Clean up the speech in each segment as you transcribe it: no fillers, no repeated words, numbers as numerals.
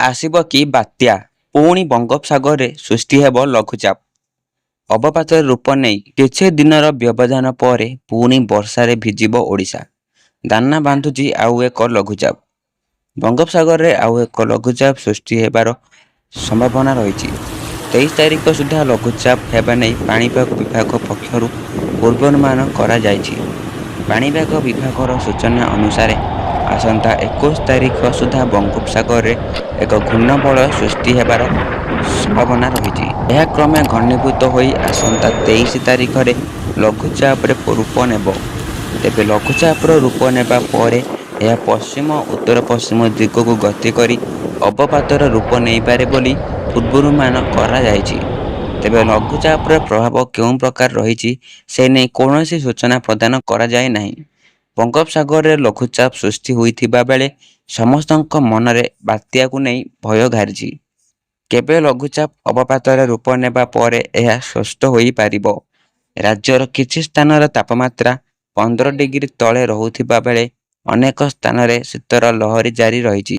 ଆସିବ କି ବାତ୍ୟା? ପୁଣି ବଙ୍ଗୋପସାଗରରେ ସୃଷ୍ଟି ହେବ ଲଘୁଚାପ। ଅବପାତର ରୂପ ନେଇ କିଛି ଦିନର ବ୍ୟବଧାନ ପରେ ପୁଣି ବର୍ଷାରେ ଭିଜିବ ଓଡ଼ିଶା। ଦାନା ବାନ୍ଧୁଛି ଆଉ ଏକ ଲଘୁଚାପ। ବଙ୍ଗୋପସାଗରରେ ଆଉ ଏକ ଲଘୁଚାପ ସୃଷ୍ଟି ହେବାର ସମ୍ଭାବନା ରହିଛି। 23 ତାରିଖ ସୁଦ୍ଧା ଲଘୁଚାପ ହେବା ନେଇ ପାଣିପାଗ ବିଭାଗ ପକ୍ଷରୁ ପୂର୍ବାନୁମାନ କରାଯାଇଛି। ପାଣିପାଗ ବିଭାଗର ସୂଚନା ଅନୁସାରେ ଆସନ୍ତା 21 ତାରିଖ ସୁଦ୍ଧା ବଙ୍ଗୋପସାଗରରେ ଏକ ଘୂର୍ଣ୍ଣବଳୟ ସୃଷ୍ଟି ହେବାର ସମ୍ଭାବନା ରହିଛି। ଏହା କ୍ରମେ ଘନୀଭୂତ ହୋଇ ଆସନ୍ତା 23 ତାରିଖରେ ଲଘୁଚାପରେ ରୂପ ନେବ। ତେବେ ଲଘୁଚାପର ରୂପ ନେବା ପରେ ଏହା ପଶ୍ଚିମ ଉତ୍ତର ପଶ୍ଚିମ ଦିଗକୁ ଗତି କରି ଅବପାତର ରୂପ ନେଇପାରେ ବୋଲି ପୂର୍ବାନୁମାନ କରାଯାଇଛି। ତେବେ ଲଘୁଚାପର ପ୍ରଭାବ କେଉଁ ପ୍ରକାର ରହିଛି ସେ ନେଇ କୌଣସି ସୂଚନା ପ୍ରଦାନ କରାଯାଇ ନାହିଁ। ବଙ୍ଗୋପସାଗରରେ ଲଘୁଚାପ ସୃଷ୍ଟି ହୋଇଥିବା ବେଳେ ସମସ୍ତଙ୍କ ମନରେ ବାତ୍ୟାକୁ ନେଇ ଭୟ ଘାରିଛି। କେବେ ଲଘୁଚାପ ଅବପାତରେ ରୂପ ନେବା ପରେ ଏହା ସ୍ପଷ୍ଟ ହୋଇପାରିବ। ରାଜ୍ୟର କିଛି ସ୍ଥାନର ତାପମାତ୍ରା 15 ଡିଗ୍ରୀ ତଳେ ରହୁଥିବା ବେଳେ ଅନେକ ସ୍ଥାନରେ ଶୀତର ଲହରୀ ଜାରି ରହିଛି।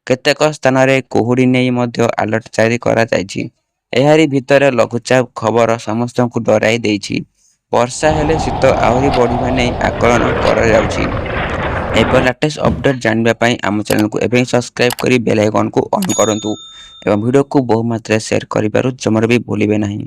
କେତେକ ସ୍ଥାନରେ କୁହୁଡ଼ି ନେଇ ମଧ୍ୟ ଆଲର୍ଟ ଜାରି କରାଯାଇଛି। ଏହାରି ଭିତରେ ଲଘୁଚାପ ଖବର ସମସ୍ତଙ୍କୁ ଡରାଇ ଦେଇଛି। ବର୍ଷା ହେଲେ ଶୀତ ଆହୁରି ବଢ଼ିବା ନେଇ ଆକଳନ କରାଯାଉଛି। ଏପରି ଲାଟେଷ୍ଟ ଅପଡେଟ୍ ଜାଣିବା ପାଇଁ ଆମ ଚ୍ୟାନେଲକୁ ଏବେ ହିଁ ସବସ୍କ୍ରାଇବ୍ କରି ବେଲ୍ ଆଇକନକୁ ଅନ୍ କରନ୍ତୁ ଏବଂ ଭିଡ଼ିଓକୁ ବହୁ ମାତ୍ରାରେ ସେୟାର କରିବାରୁ ଜମାରୁ ବି ଭୁଲିବେ ନାହିଁ।